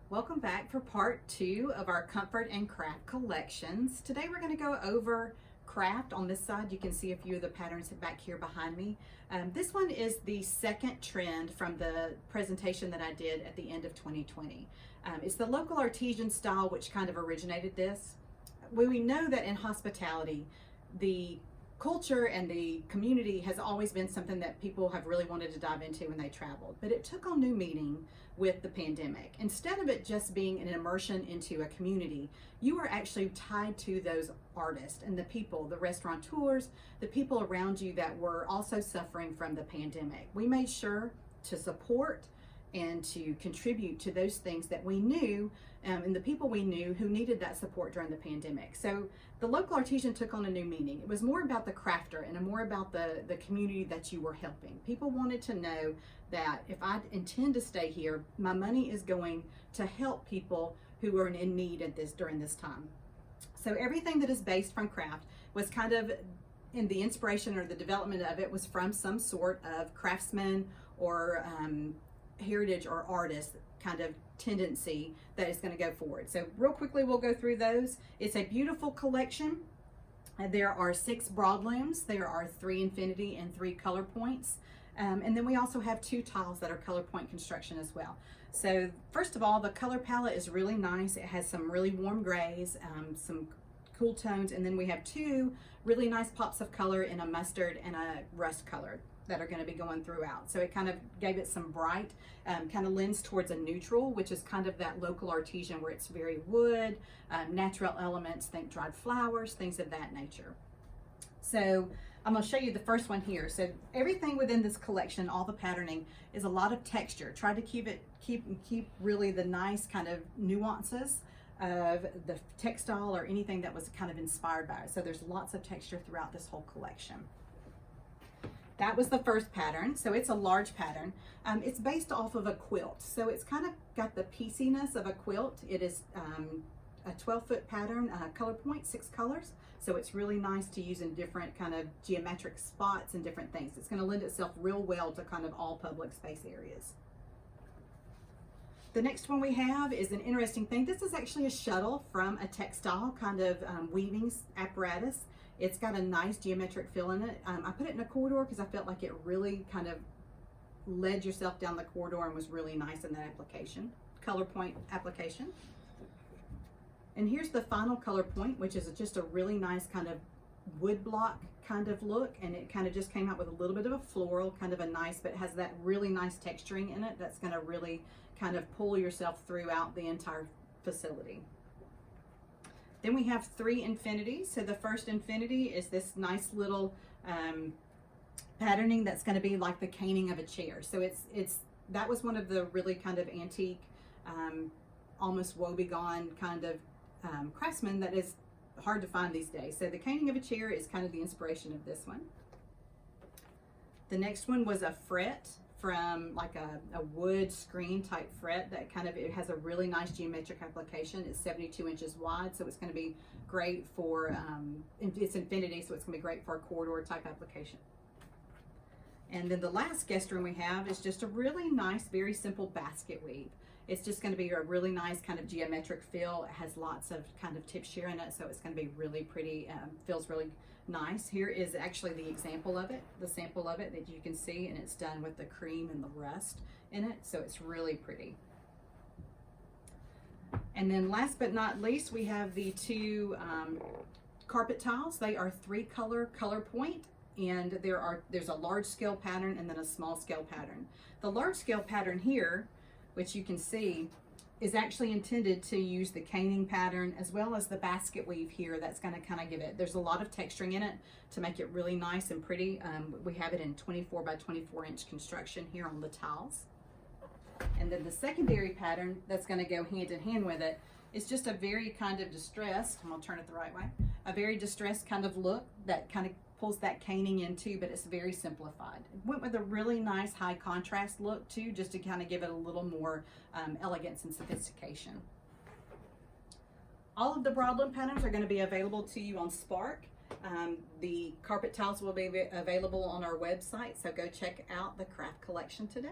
Welcome back for part 2 of our comfort and craft collections. Today we're going to go over craft. On this side you can see a few of the patterns back here behind me. This one is the second trend from the presentation that I did at the end of 2020. It's the local artesian style which kind of originated this. We know that in hospitality the culture and the community has always been something that people have really wanted to dive into when they traveled, but it took on new meaning with the pandemic. Instead of it just being an immersion into a community, you are actually tied to those artists and the people, the restaurateurs, the people around you that were also suffering from the pandemic. We made sure to support and to contribute to those things that we knew and the people we knew who needed that support during the pandemic. So the local artisan took on a new meaning. It was more about the crafter and more about the community that you were helping. People wanted to know that if I intend to stay here, my money is going to help people who are in need at during this time. So everything that is based from craft was kind of in the inspiration or the development of it was from some sort of craftsman or heritage or artist kind of tendency that is going to go forward. So real quickly we'll go through those. It's a beautiful collection. There are 6 broadlooms, there are 3 infinity and 3 color points, and then we also have 2 tiles that are color point construction as well. So first of all, the color palette is really nice. It has some really warm grays, some cool tones, and then we have 2 really nice pops of color in a mustard and a rust color that are going to be going throughout. So it kind of gave it some bright, kind of lends towards a neutral, which is kind of that local artesian where it's very wood, natural elements, think dried flowers, things of that nature. So I'm going to show you the first one here. So everything within this collection, all the patterning, is a lot of texture. Try to keep really the nice kind of nuances of the textile or anything that was kind of inspired by it. So there's lots of texture throughout this whole collection. That was the first pattern, so it's a large pattern. It's based off of a quilt, so it's kind of got the pieciness of a quilt. It is a 12-foot pattern, color point, 6 colors, so it's really nice to use in different kind of geometric spots and different things. It's going to lend itself real well to kind of all public space areas. The next one we have is an interesting thing. This is actually a shuttle from a textile kind of weaving apparatus. It's got a nice geometric feel in it. I put it in a corridor because I felt like it really kind of led yourself down the corridor and was really nice in that application, color point application. And here's the final color point, which is just a really nice kind of wood block kind of look, and it kind of just came out with a little bit of a floral, kind of a nice, but it has that really nice texturing in it that's going to really kind of pull yourself throughout the entire facility. Then we have 3 infinities. So the first infinity is this nice little patterning that's going to be like the caning of a chair. So that was one of the really kind of antique, almost woebegone kind of craftsmen that is hard to find these days. So the caning of a chair is kind of the inspiration of this one. The next one was a fret from like a wood screen type fret that kind of, it has a really nice geometric application. It's 72 inches wide, so it's going to be great for, it's infinity, so it's going to be great for a corridor type application. And then the last guest room we have is just a really nice, very simple basket weave. It's just going to be a really nice kind of geometric feel. It has lots of kind of tip shear in it, so it's going to be really pretty, feels really nice. Here is actually the example of it, the sample of it that you can see, and it's done with the cream and the rust in it, so it's really pretty. And then last but not least, we have the 2 carpet tiles. They are 3 color point, and there's a large scale pattern and then a small scale pattern. The large scale pattern here, which you can see, is actually intended to use the caning pattern as well as the basket weave here. That's going to kind of give it, there's a lot of texturing in it to make it really nice and pretty. We have it in 24 by 24 inch construction here on the tiles. And then the secondary pattern that's going to go hand in hand with it is just a very kind of distressed, I'm going to turn it the right way, a very distressed kind of look that kind of pulls that caning in too, but it's very simplified. It went with a really nice high contrast look too, just to kind of give it a little more elegance and sophistication. All of the broadloom patterns are going to be available to you on Spark. The carpet tiles will be available on our website, so go check out the craft collection today.